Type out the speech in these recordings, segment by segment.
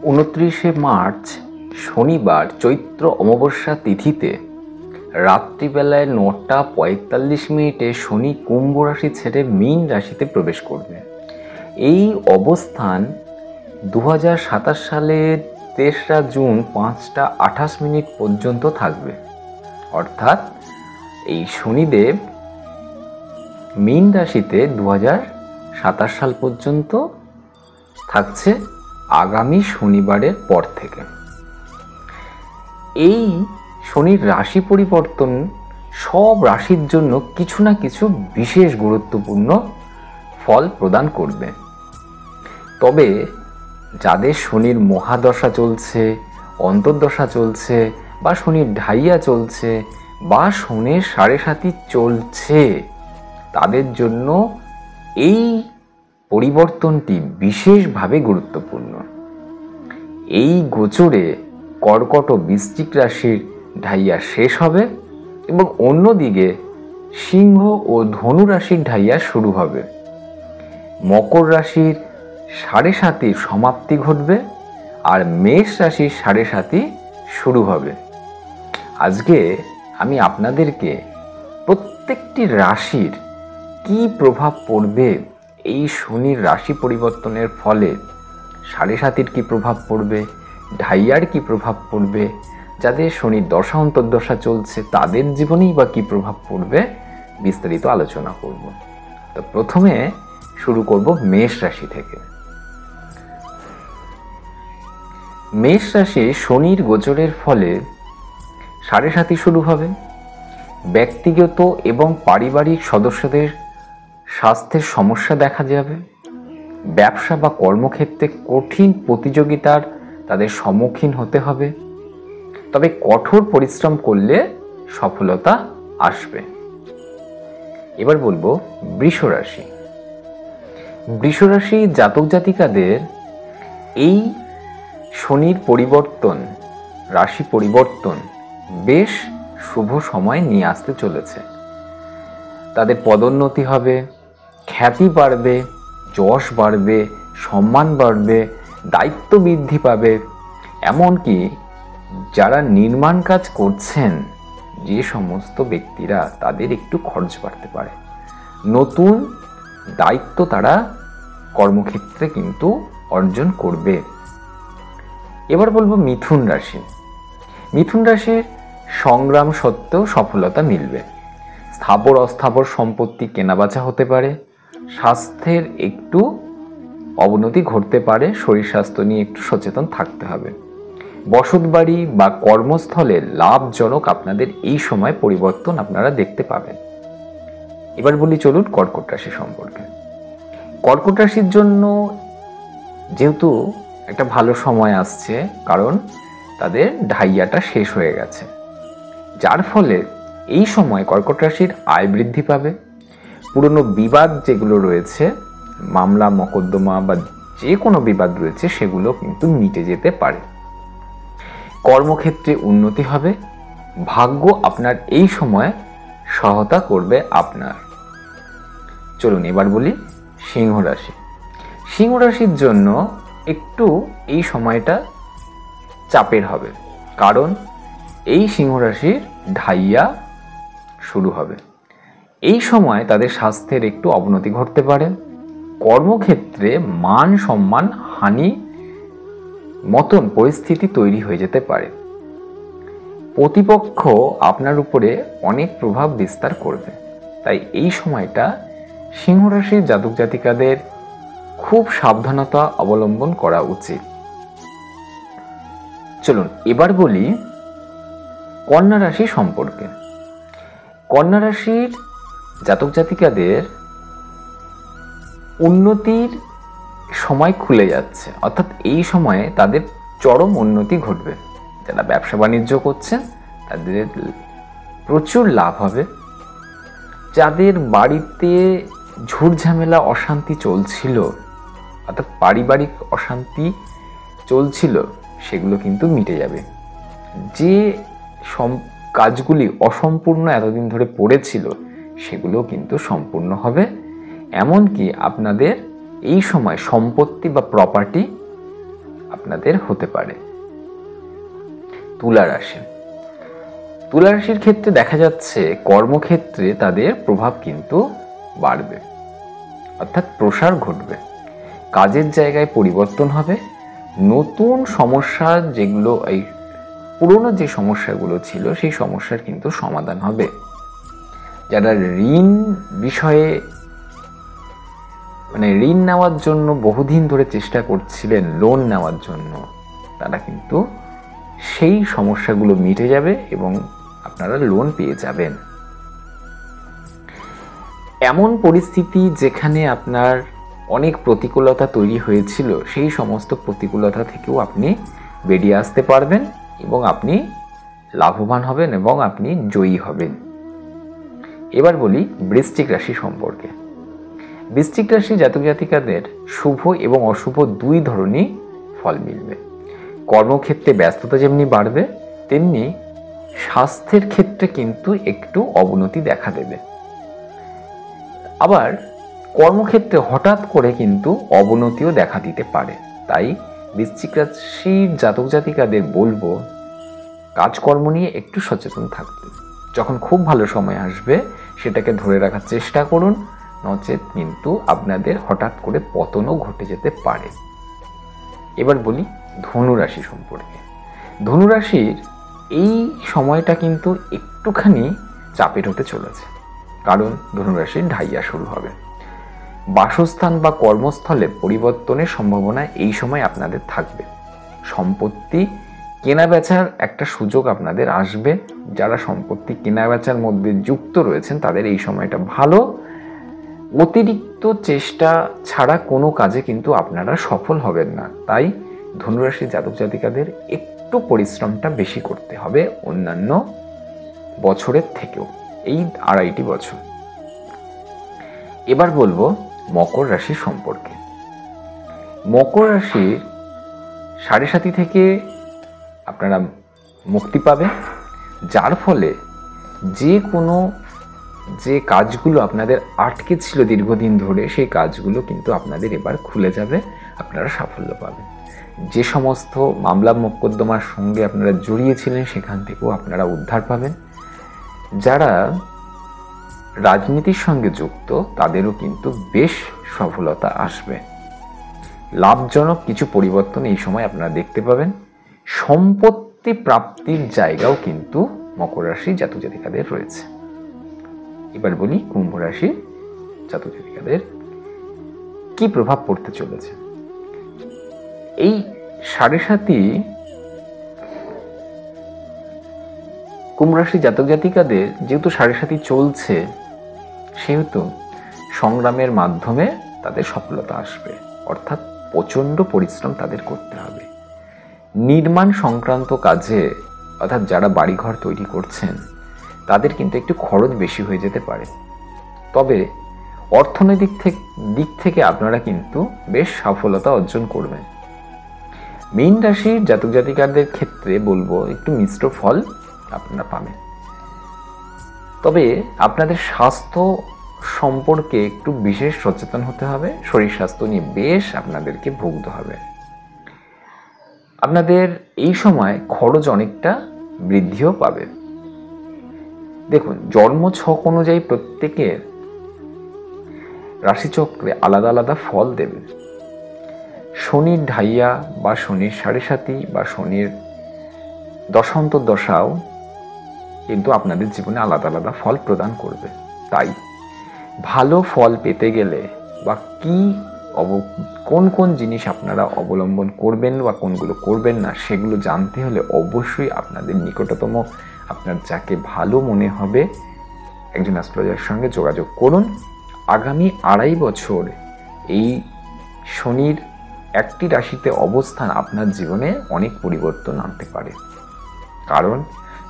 29শে March শনিবার চৈত্র অমাবস্যা তিথিতে রাত্রিবেলায় 9:45 শনি কুম্ভ রাশি ছেড়ে মীন রাশিতে প্রবেশ করবে। এই অবস্থান 2027 সালের 3রা জুন 5:28 পর্যন্ত থাকবে। অর্থাৎ এই শনিদেব মীন রাশিতে 2027 সাল পর্যন্ত থাকছে, আগামী শনিবারের পর থেকে। এই শনির রাশি পরিবর্তন সব রাশির জন্য কিছু না কিছু বিশেষ গুরুত্বপূর্ণ ফল প্রদান করবে। তবে যাদের শনির মহাদশা চলছে, অন্তর্দশা চলছে, বা শনির ঢাইয়া চলছে, বা শনির 7.5 চলছে, তাদের জন্য এই পরিবর্তনটি বিশেষভাবে গুরুত্বপূর্ণ। এই গোচরে কর্কট ও বৃশ্চিক রাশির ঢাইয়া শেষ হবে এবং অন্যদিকে সিংহ ও ধনু রাশির ঢাইয়া শুরু হবে। মকর রাশির 7.5 সমাপ্তি ঘটবে আর মেষ রাশির 7.5 শুরু হবে। আজকে আমি আপনাদেরকে প্রত্যেকটি রাশির কি প্রভাব পড়বে, এই শনির রাশি পরিবর্তনের ফলে 7.5 কি প্রভাব পড়বে, ঢাইয়ার কি প্রভাব পড়বে, যাদের শনির দশা অন্তর্দশা চলছে তাদের জীবনেই বা কি প্রভাব পড়বে, বিস্তারিত আলোচনা করব। তো প্রথমে শুরু করব মেষ রাশি থেকে। মেষ রাশি শনির গোচরের ফলে 7.5 শুরু হবে। ব্যক্তিগত এবং পারিবারিক সদস্যদের স্বাস্থ্যের সমস্যা দেখা যাবে। ব্যবসা বা কর্মক্ষেত্রে কঠিন প্রতিযোগিতার তাদের সম্মুখীন হতে হবে। তবে কঠোর পরিশ্রম করলে সফলতা আসবে। এবার বলবো বৃষ রাশি। বৃষ রাশি জাতক জাতিকাদের এই শনির পরিবর্তন, রাশি পরিবর্তন বেশ শুভ সময় নিয়ে আসতে চলেছে। তাদের পদোন্নতি হবে, খ্যাতি বাড়বে, যশ বাড়বে, সম্মান বাড়বে, দায়িত্ব বৃদ্ধি পাবে। এমনকি যারা নির্মাণ কাজ করছেন যে সমস্ত ব্যক্তিরা, তাদের একটু খরচ বাড়তে পারে। নতুন দায়িত্ব তারা কর্মক্ষেত্রে কিন্তু অর্জন করবে। এবার বলবো মিথুন রাশি। মিথুন রাশির সংগ্রাম সত্ত্বেও সফলতা মিলবে। স্থাবর অস্থাবর সম্পত্তি কেনাবেচা হতে পারে। স্বাস্থ্যের একটু অবনতি ঘটতে পারে। শরীর স্বাস্থ্য নিয়ে একটু সচেতন থাকতে হবে। বসতবাড়ি বা কর্মস্থলে লাভজনক আপনাদের এই সময় পরিবর্তন আপনারা দেখতে পাবেন। এবার বলি চলুন কর্কট রাশি সম্পর্কে। কর্কট রাশির জন্য যেহেতু একটা ভালো সময় আসছে, কারণ তাদের ঢাইয়াটা শেষ হয়ে গেছে, যার ফলে এই সময় কর্কট রাশির আয় বৃদ্ধি পাবে। পুরনো বিবাদ যেগুলো রয়েছে, মামলা মকদ্দমা বা যে কোনো বিবাদ রয়েছে, সেগুলো কিন্তু মিটে যেতে পারে। কর্মক্ষেত্রে উন্নতি হবে। ভাগ্য আপনার এই সময় সহায়তা করবে আপনার। চলুন এবার বলি সিংহ রাশি। সিংহ রাশির জন্য একটু এই সময়টা চাপের হবে, কারণ এই সিংহ রাশির ঢাইয়া শুরু হবে। এই সময় তাদের স্বাস্থ্যের একটু অবনতি ঘটতে পারে। কর্মক্ষেত্রে মান সম্মান হানি মতন পরিস্থিতি তৈরি হয়ে যেতে পারে। প্রতিপক্ষ আপনার উপরে অনেক প্রভাব বিস্তার করবে। তাই এই সময়টা সিংহ রাশির জাতক জাতিকাদের খুব সাবধানতা অবলম্বন করা উচিত। চলুন এবার বলি কন্যা রাশি সম্পর্কে। কন্যা রাশির জাতক জাতিকাদের উন্নতির সময় খুলে যাচ্ছে, অর্থাৎ এই সময়ে তাদের চরম উন্নতি ঘটবে। যারা ব্যবসা বাণিজ্য করছেন তাদের প্রচুর লাভ হবে। যাদের বাড়িতে ঝুটঝামেলা অশান্তি চলছিল, অর্থাৎ পারিবারিক অশান্তি চলছিল, সেগুলো কিন্তু মিটে যাবে। যে কাজগুলি অসম্পূর্ণ এতদিন ধরে পড়েছিল, সেগুলো কিন্তু সম্পূর্ণ হবে। এমনকি আপনাদের এই সময় সম্পত্তি বা প্রপার্টি আপনাদের হতে পারে। তুলা রাশি, তুলা রাশির ক্ষেত্রে দেখা যাচ্ছে কর্মক্ষেত্রে তাদের প্রভাব কিন্তু বাড়বে, অর্থাৎ প্রসার ঘটবে। কাজের জায়গায় পরিবর্তন হবে, নতুন সমস্যা যেগুলো এই পুরনো যে সমস্যাগুলো ছিল সেই সমস্যার কিন্তু সমাধান হবে। যারা ঋণ বিষয়ে ঋণ নেওয়ার জন্য বহুদিন ধরে চেষ্টা করছিলেন, লোন নেওয়ার জন্য, তারা কিন্তু সেই সমস্যাগুলো মিটে যাবে এবং আপনারা লোন পেয়ে যাবেন। এমন পরিস্থিতি যেখানে আপনার অনেক প্রতিকূলতা তৈরি হয়েছিল, সেই সমস্ত প্রতিকূলতা থেকেও আপনি বেরিয়ে আসতে পারবেন এবং আপনি লাভবান হবেন এবং আপনি জয়ী হবেন। এবার বলি বৃশ্চিক রাশি সম্পর্কে। বৃশ্চিক রাশি জাতক জাতিকাদের শুভ এবং অশুভ দুই ধরনের ফল মিলবে। কর্মক্ষেত্রে ব্যস্ততা যেমনি বাড়বে, তেমনি স্বাস্থ্যের ক্ষেত্রে কিন্তু একটু অবনতি দেখা দেবে। আবার কর্মক্ষেত্রে হঠাৎ করে কিন্তু অবনতিও দেখা দিতে পারে। তাই বৃশ্চিক রাশির জাতক জাতিকাদের বলবো কাজকর্ম নিয়ে একটু সচেতন থাকতে। যখন খুব ভালো সময় আসবে সেটাকে ধরে রাখার চেষ্টা করুন, নচেত কিন্তু আপনাদের হঠাৎ করে পতনও ঘটে যেতে পারে। এবার বলি ধনুরাশি সম্পর্কে। ধনুরাশির এই সময়টা কিন্তু একটুখানি চাপের হতে চলেছে, কারণ ধনুরাশির ঢাইয়া শুরু হবে। বাসস্থান বা কর্মস্থলে পরিবর্তনের সম্ভাবনা এই সময় আপনাদের থাকবে। সম্পত্তি কেনা বেচার একটা সুযোগ আপনাদের আসবে। যারা সম্পত্তি কেনা বেচার মধ্যে যুক্ত রয়েছেন তাদের এই সময়টা ভালো। অতিরিক্ত চেষ্টা ছাড়া কোনো কাজে কিন্তু আপনারা সফল হবেন না। তাই ধনুরাশি জাতক জাতিকাদের একটু পরিশ্রমটা বেশি করতে হবে অন্যান্য বছরের থেকেও, এই 2.5 বছর। এবার বলবো মকর রাশি সম্পর্কে। মকর রাশির 7.5 থেকে আপনারা মুক্তি পাবেন, যার ফলে যে কাজগুলো আপনাদের আটকে ছিল দীর্ঘদিন ধরে, সেই কাজগুলো কিন্তু আপনাদের এবার খুলে যাবে, আপনারা সাফল্য পাবেন। যে সমস্ত মামলা মোকদ্দমার সঙ্গে আপনারা জড়িয়েছিলেন সেখান থেকেও আপনারা উদ্ধার পাবেন। যারা রাজনীতির সঙ্গে যুক্ত তাদেরও কিন্তু বেশ সফলতা আসবে। লাভজনক কিছু পরিবর্তন এই সময় আপনারা দেখতে পাবেন। সম্পত্তি প্রাপ্তির জায়গাও কিন্তু মকর রাশি জাতক জাতিকাদের রয়েছে। এবার বলি কুম্ভ রাশি জাতক জাতিকাদের কি প্রভাব পড়তে চলেছে। এই 7.5 কুম্ভ রাশি জাতক জাতিকাদের যেহেতু 7.5 চলছে, সেহেতু সংগ্রামের মাধ্যমে তাদের সফলতা আসবে, অর্থাৎ প্রচণ্ড পরিশ্রম তাদের করতে হবে। নির্মাণ সংক্রান্ত কাজে, অর্থাৎ যারা বাড়িঘর তৈরি করছেন তাদের কিন্তু একটু খরচ বেশি হয়ে যেতে পারে। তবে অর্থনৈতিক দিক থেকে আপনারা কিন্তু বেশ সফলতা অর্জন করবেন। মীন রাশির জাতক জাতিকাদের ক্ষেত্রে বলবো একটু মিশ্র ফল আপনারা পাবেন। তবে আপনাদের স্বাস্থ্য সম্পর্কে একটু বিশেষ সচেতন হতে হবে। শরীর স্বাস্থ্য নিয়ে বেশ আপনাদেরকে ভুগতে হবে। আপনাদের এই সময় খরচ অনেকটা বৃদ্ধিও পাবে। দেখুন, জন্মছক অনুযায়ী প্রত্যেকের রাশিচক্রে আলাদা আলাদা ফল দেবে। শনির ঢাইয়া বা শনির 7.5 বা শনির দশাও কিন্তু আপনাদের জীবনে আলাদা আলাদা ফল প্রদান করবে। তাই ভালো ফল পেতে গেলে বা কোন কোন জিনিস আপনারা অবলম্বন করবেন বা কোনগুলো করবেন না, সেগুলো জানতে হলে অবশ্যই আপনাদের নিকটতম আপনার যাকে ভালো মনে হবে একজন অ্যাস্ট্রোলজারের সঙ্গে যোগাযোগ করুন। আগামী 2.5 বছর এই শনির একটি রাশিতে অবস্থান আপনার জীবনে অনেক পরিবর্তন আনতে পারে। কারণ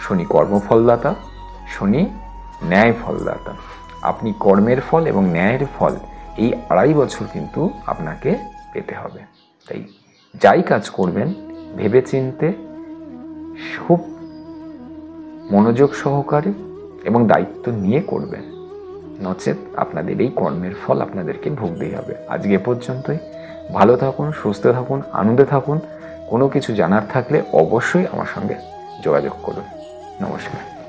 শনি কর্মফলদাতা, শনি ন্যায় ফলদাতা। আপনি কর্মের ফল এবং ন্যায়ের ফল এই 2.5 বছর কিন্তু আপনাকে পেতে হবে। তাই যাই কাজ করবেন ভেবেচিন্তে খুব মনোযোগ সহকারে এবং দায়িত্ব নিয়ে করবেন, নচেত আপনাদের এই কর্মের ফল আপনাদেরকে ভুগতেই হবে। আজকে এ পর্যন্তই। ভালো থাকুন, সুস্থ থাকুন, আনন্দে থাকুন। কোনো কিছু জানার থাকলে অবশ্যই আমার সঙ্গে যোগাযোগ করুন। নমস্কার।